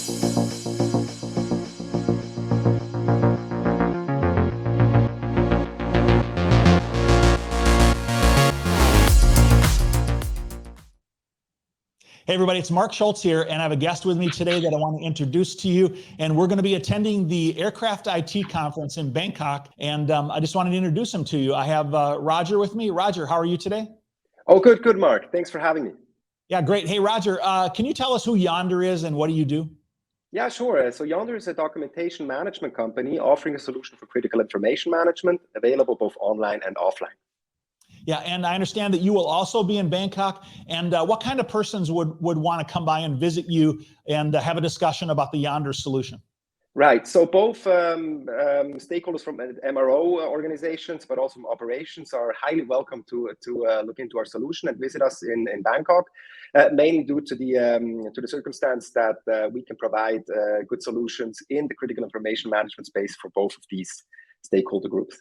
Hey everybody, it's Mark Schultz here, and I have a guest with me today that I want to introduce to you. And we're going to be attending the AircraftIT conference in Bangkok. And I just wanted to introduce him to you. I have Roger with me. Roger, how are you today? Oh, good, Mark. Thanks for having me. Yeah, great. Hey, Roger, can you tell us who Yonder is and what do you do? Yeah, sure. So Yonder is a documentation management company offering a solution for critical information management, available both online and offline. Yeah, and I understand that you will also be in Bangkok. And what kind of persons would want to come by and visit you and have a discussion about the Yonder solution? Right. So both stakeholders from MRO organizations, but also from operations, are highly welcome to look into our solution and visit us in Bangkok, mainly due to the circumstance that we can provide good solutions in the critical information management space for both of these stakeholder groups.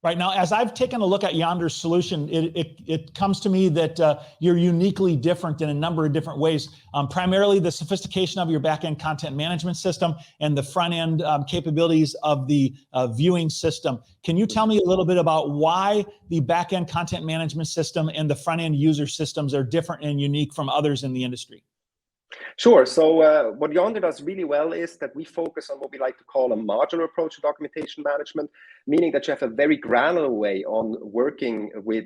Right now, as I've taken a look at Yonder's solution, it comes to me that you're uniquely different in a number of different ways. Primarily the sophistication of your back-end content management system and the front-end capabilities of the viewing system. Can you tell me a little bit about why the back-end content management system and the front-end user systems are different and unique from others in the industry? Sure. So what Yonder does really well is that we focus on what we like to call a modular approach to documentation management, meaning that you have a very granular way on working with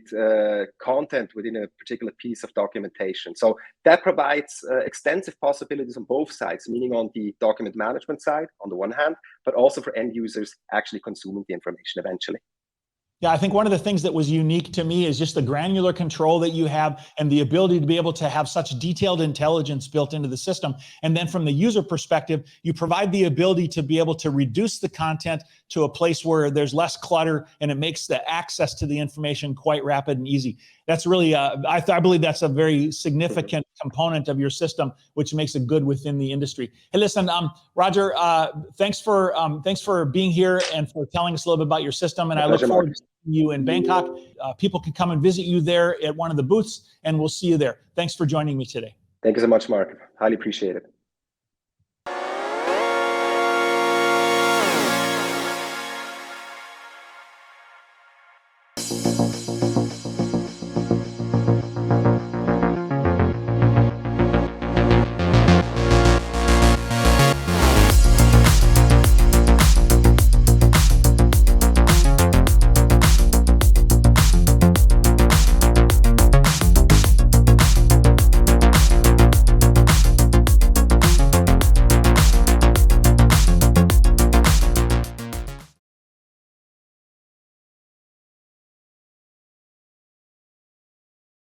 content within a particular piece of documentation. So that provides extensive possibilities on both sides, meaning on the document management side, on the one hand, but also for end users actually consuming the information eventually. Yeah, I think one of the things that was unique to me is just the granular control that you have and the ability to be able to have such detailed intelligence built into the system. And then from the user perspective, you provide the ability to be able to reduce the content to a place where there's less clutter and it makes the access to the information quite rapid and easy. That's really, I believe that's a very significant component of your system, which makes it good within the industry. Hey, listen, Roger, thanks for being here and for telling us a little bit about your system. And I look forward to seeing you in Bangkok. People can come and visit you there at one of the booths, and we'll see you there. Thanks for joining me today. Thank you so much, Mark. Highly appreciate it.